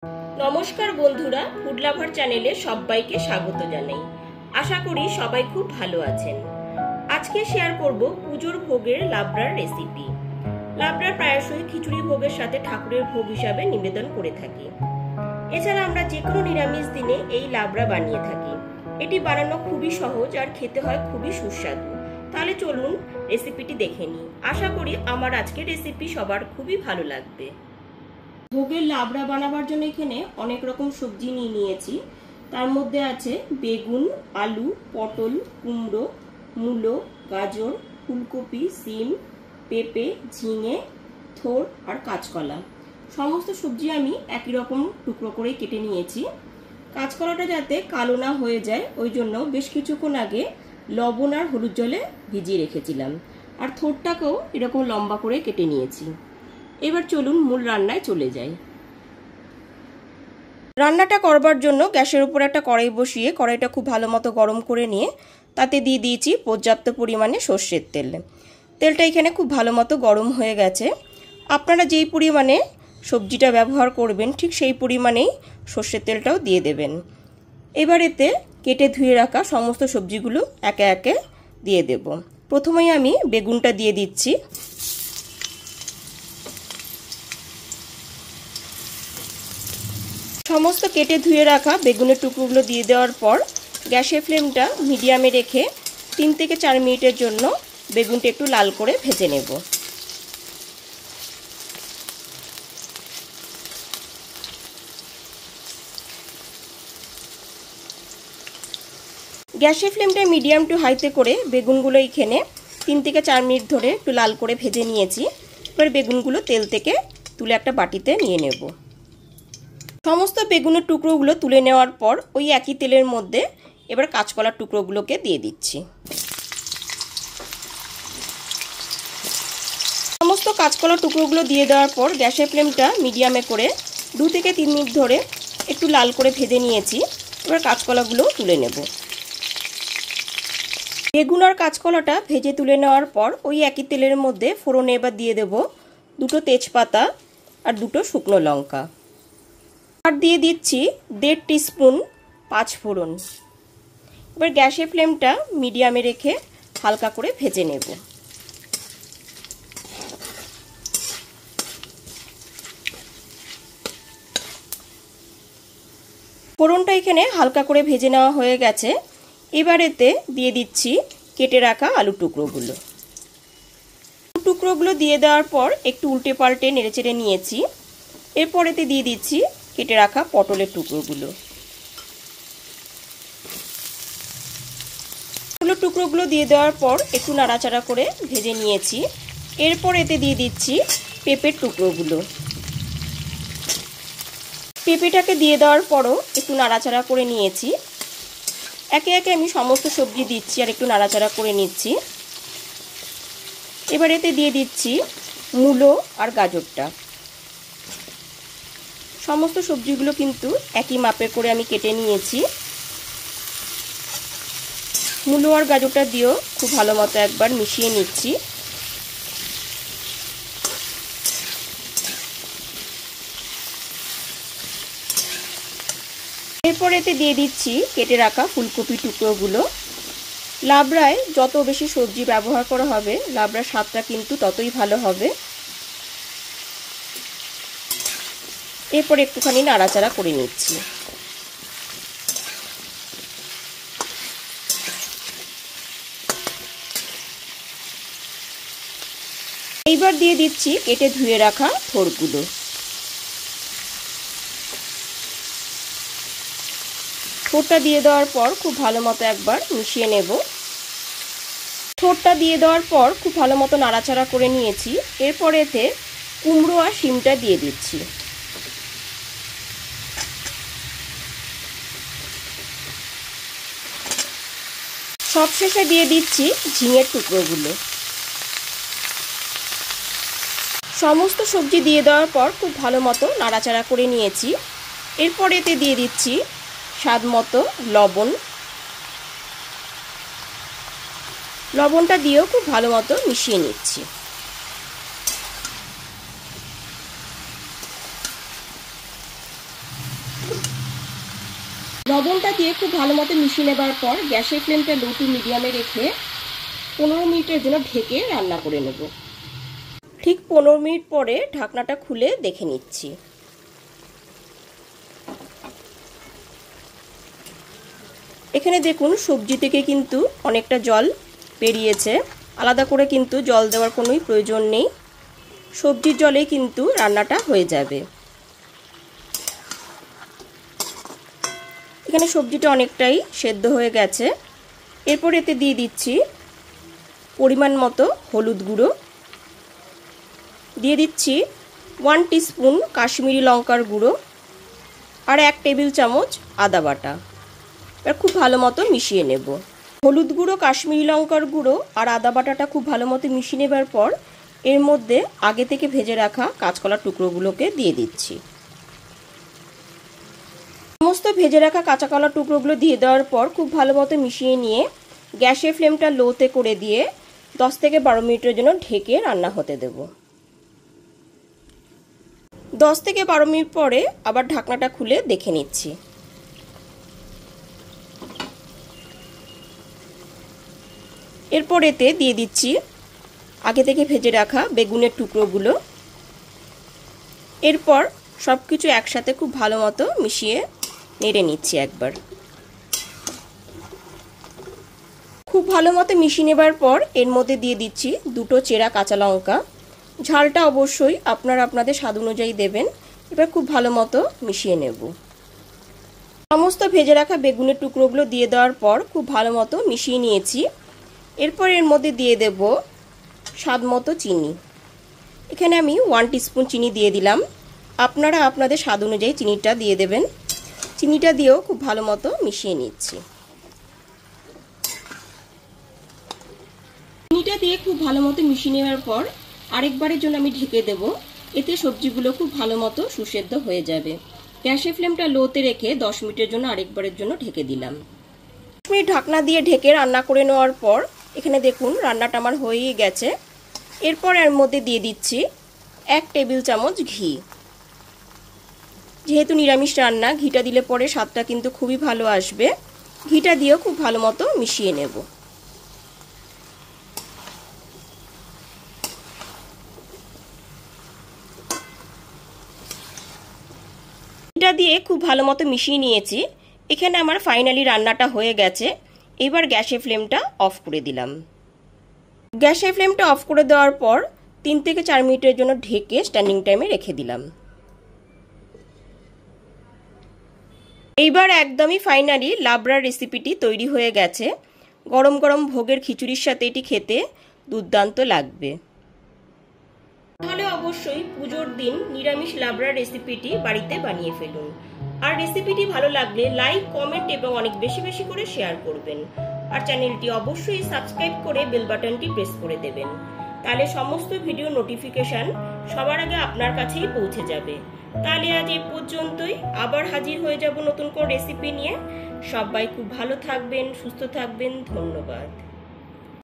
নমস্কার বন্ধুরা, food lover চ্যানেলে সবাইকে স্বাগত জানাই। আশা করি সবাই খুব ভালো আছেন। আজকে শেয়ার করব পুজোর ভোগের লাবড়ার রেসিপি। লাবড়া প্রায়শই খিচুড়ি ভোগের সাথে ঠাকুরের ভোগ হিসাবে নিবেদন করে থাকি। এছাড়া আমরা যে কোনো নিরামিষ দিনে এই লাবড়া বানিয়ে থাকি। এটি বানানো খুবই সহজ আর খেতে হয় খুবই সুস্বাদু। তাহলে চলুন রেসিপিটি দেখে নিই। আশা করি আমার আজকের রেসিপি সবার খুবই ভালো লাগবে। ভোগের লাবড়া বানাবার জন্য এখানে অনেক রকম সবজি নিয়েছি। তার মধ্যে আছে বেগুন, আলু, পটল, কুমড়ো, মূলো, গাজর, ফুলকপি, সিম, পেঁপে, ঝিঙে, থোর আর কাঁচকলা। সমস্ত সবজি আমি একই রকম টুকরো করে কেটে নিয়েছি। কাঁচকলাটা যাতে কালো না হয়ে যায় ওই জন্য বেশ কিছুক্ষণ আগে লবণ আর হলুদ জলে ভিজিয়ে রেখেছিলাম। আর থোরটাকেও এরকম লম্বা করে কেটে নিয়েছি। এবার চলুন মূল রান্নায় চলে যাই। রান্নাটা করবার জন্য গ্যাসের উপর একটা কড়াই বসিয়ে কড়াইটা খুব ভালো মতো গরম করে নিয়ে তাতে দিয়ে দিয়েছি পর্যাপ্ত পরিমাণে সর্ষের তেল। তেলটা এখানে খুব ভালো মতো গরম হয়ে গেছে। আপনারা যেই পরিমাণে সবজিটা ব্যবহার করবেন ঠিক সেই পরিমাণেই সর্ষের তেলটাও দিয়ে দেবেন। এবার এতে কেটে ধুয়ে রাখা সমস্ত সবজিগুলো একে একে দিয়ে দেব। প্রথমেই আমি বেগুনটা দিয়ে দিচ্ছি। সমস্ত কেটে ধুয়ে রাখা বেগুনের টুকরোগুলো দিয়ে দেওয়ার পর গ্যাসের ফ্লেমটা মিডিয়ামে রেখে 3 থেকে 4 মিনিটের জন্য বেগুনটা একটু লাল করে ভেজে নেব। গ্যাসের ফ্লেমটা মিডিয়াম টু হাইতে করে বেগুনগুলো এখানে 3 থেকে 4 মিনিট ধরে একটু লাল করে ভেজে নিয়েছি। এবার বেগুনগুলো তেল থেকে তুলে একটা বাটিতে নিয়ে নেব। সমস্ত বেগুনের টুকরোগুলো তুলে নেওয়ার পর ওই একই তেলের মধ্যে এবার কাঁচকলার টুকরোগুলোকে দিয়ে দিচ্ছি। সমস্ত কাঁচকলার টুকরোগুলো দিয়ে দেওয়ার পর গ্যাসের ফ্লেমটা মিডিয়ামে করে 2 থেকে 3 মিনিট ধরে একটু লাল করে ভেজে নিয়েছি। এবার কাঁচকলাগুলো তুলে নেব। বেগুন আর কাঁচকলাটা ভেজে তুলে নেওয়ার পর ওই একই তেলের মধ্যে ফোড়নে এবার দিয়ে দেব 2টো তেজপাতা আর 2টো শুকনো লঙ্কা। আর দিয়ে দিচ্ছি 1.5 টিস্পুন পাঁচফোড়ন। এবার গ্যাসের ফ্লেমটা মিডিয়ামে রেখে হালকা করে ভেজে নেব। ফোড়নটা এখানে হালকা করে ভেজে নেওয়া হয়ে গেছে। এবার এতে দিয়ে দিচ্ছি কেটে রাখা আলু টুকরোগুলো। টুকরোগুলো দিয়ে দেওয়ার পর একটু উল্টে পাল্টে নেড়েচেড়ে নিয়েছি। এরপর এতে দিয়ে দিচ্ছি কেটে রাখা পটলের টুকরোগুলো। টুকরোগুলো দিয়ে দেওয়ার পর একটু নাড়াচাড়া করে ভেজে নিয়েছি। এরপর এতে দিয়ে দিচ্ছি পেঁপের টুকরোগুলো। পেঁপেটাকে দিয়ে দেওয়ার পরও একটু নাড়াচাড়া করে নিয়েছি। একে একে আমি সমস্ত সবজি দিচ্ছি আর একটু নাড়াচাড়া করে নিচ্ছি। এবার এতে দিয়ে দিচ্ছি মূলো আর গাজরটা। সমস্ত সবজিগুলো কিন্তু একই মাপের করে আমি কেটে নিয়েছি। মূলো আর গাজরটা দিয়েও খুব ভালো মতো একবার মিশিয়ে নিচ্ছি। এরপর এতে দিয়ে দিচ্ছি কেটে রাখা ফুলকপি টুকরোগুলো। লাবড়ায় যত বেশি সবজি ব্যবহার করা হবে লাবড়ার স্বাদটা কিন্তু ততই ভালো হবে। এরপর একটুখানি নাড়াচাড়া করে নিচ্ছি। এইবার দিয়ে দিচ্ছি কেটে ধুয়ে রাখা থোরগুলো। থোরটা দিয়ে দেওয়ার পর খুব ভালো মতো একবার মিশিয়ে নেব। থোরটা দিয়ে দেওয়ার পর খুব ভালো মতো নাড়াচাড়া করে নিয়েছি। এরপর এতে কুমড়ো আর শিমটা দিয়ে দিচ্ছি। সবশেষে দিয়ে দিচ্ছি ঝিঙের টুকরোগুলো। সমস্ত সবজি দিয়ে দেওয়ার পর খুব ভালো মতো নাড়াচাড়া করে নিয়েছি। এরপর এতে দিয়ে দিচ্ছি স্বাদ মতো লবণ। লবণটা দিয়েও খুব ভালো মতো মিশিয়ে নিচ্ছি। লবণটা দিয়ে খুব ভালো মতো মিশিয়ে নেবার পর গ্যাসের ফ্লেমটা লো টু মিডিয়ামে রেখে 15 মিনিটের জন্য ঢেকে রান্না করে নেব। ঠিক 15 মিনিট পরে ঢাকনাটা খুলে দেখে নিচ্ছি। এখানে দেখুন সবজি থেকে কিন্তু অনেকটা জল বেরিয়েছে। আলাদা করে কিন্তু জল দেওয়ার কোনোই প্রয়োজন নেই, সবজির জলেই কিন্তু রান্নাটা হয়ে যাবে। এখানে সবজিটা অনেকটাই সেদ্ধ হয়ে গেছে। এরপর এতে দিয়ে দিচ্ছি পরিমাণ মতো হলুদ গুঁড়ো, দিয়ে দিচ্ছি 1 টিস্পুন কাশ্মীরি লঙ্কার গুঁড়ো আর 1 টেবিল চামচ আদা বাটা। এবার খুব ভালো মতো মিশিয়ে নেব। হলুদ গুঁড়ো, কাশ্মীরি লঙ্কার গুঁড়ো আর আদা বাটাটা খুব ভালো মতো মিশিয়ে নেবার পর এর মধ্যে আগে থেকে ভেজে রাখা কাঁচকলার টুকরোগুলোকে দিয়ে দিচ্ছি। সমস্ত ভেজে রাখা কাঁচা কলার টুকরোগুলো দিয়ে দেওয়ার পর খুব ভালো মতো মিশিয়ে নিয়ে গ্যাসের ফ্লেমটা লোতে করে দিয়ে 10 থেকে 12 মিনিটের জন্য ঢেকে রান্না হতে দেব। 10 থেকে 12 মিনিট পরে আবার ঢাকনাটা খুলে দেখে নিচ্ছি। এরপর এতে দিয়ে দিচ্ছি আগে থেকে ভেজে রাখা বেগুনের টুকরোগুলো। এরপর সব কিছু একসাথে খুব ভালো মতো মিশিয়ে নেড়ে নিচ্ছি একবার। খুব ভালো মতো মিশিয়ে নেবার পর এর মধ্যে দিয়ে দিচ্ছি 2টো চেরা কাঁচা লঙ্কা। ঝালটা অবশ্যই আপনারা আপনাদের স্বাদ অনুযায়ী দেবেন। এবার খুব ভালো মতো মিশিয়ে নেব। সমস্ত ভেজে রাখা বেগুনের টুকরোগুলো দিয়ে দেওয়ার পর খুব ভালো মতো মিশিয়ে নিয়েছি। এরপর এর মধ্যে দিয়ে দেব স্বাদ মতো চিনি। এখানে আমি 1 টিস্পুন চিনি দিয়ে দিলাম। আপনারা আপনাদের স্বাদ অনুযায়ী চিনিটা দিয়ে দেবেন। চিনিটা দিয়েও খুব ভালো মতো মিশিয়ে নিচ্ছি। চিনিটা দিয়ে খুব ভালো মতো মিশিয়ে নেওয়ার পর আরেকবারের জন্য আমি ঢেকে দেব। এতে সবজিগুলো খুব ভালো মতো সুসেদ্ধ হয়ে যাবে। গ্যাসের ফ্লেমটা লোতে রেখে 10 মিনিটের জন্য আরেকবারের জন্য ঢেকে দিলাম। 10 মিনিট ঢাকনা দিয়ে ঢেকে রান্না করে নেওয়ার পর এখানে দেখুন রান্নাটা আমার হয়েই গেছে। এরপর এর মধ্যে দিয়ে দিচ্ছি 1 টেবিল চামচ ঘি। যেহেতু নিরামিষ রান্না, ঘিটা দিলে পরে স্বাদটা কিন্তু খুবই ভালো আসবে। ঘিটা দিয়েও খুব ভালো মতো মিশিয়ে নেব। ঘিটা দিয়ে খুব ভালো মতো মিশিয়ে নিয়েছি। এখানে আমার ফাইনালি রান্নাটা হয়ে গেছে। এবার গ্যাসের ফ্লেমটা অফ করে দিলাম। গ্যাসের ফ্লেমটা অফ করে দেওয়ার পর 3 থেকে 4 মিনিটের জন্য ঢেকে স্ট্যান্ডিং টাইমে রেখে দিলাম। এইবার একদমই ফাইনালি লাবড়ার রেসিপিটি তৈরি হয়ে গেছে। গরম গরম ভোগের খিচুড়ির সাথে এটি খেতে দুর্দান্ত লাগবে। তাহলে অবশ্যই পুজোর দিন নিরামিষ লাবড়ার রেসিপিটি বাড়িতে বানিয়ে ফেলুন। আর রেসিপিটি ভালো লাগলে লাইক, কমেন্ট এবং অনেক বেশি বেশি করে শেয়ার করবেন। আর চ্যানেলটি অবশ্যই সাবস্ক্রাইব করে বেল বাটনটি প্রেস করে দেবেন। তাহলে সমস্ত ভিডিও নোটিফিকেশন সবার আগে আপনার কাছেই পৌঁছে যাবে। তাহলে আজ এই পর্যন্তই। আবার হাজির হয়ে যাব নতুন কোন রেসিপি নিয়ে। সবাই খুব ভালো থাকবেন, সুস্থ থাকবেন। ধন্যবাদ।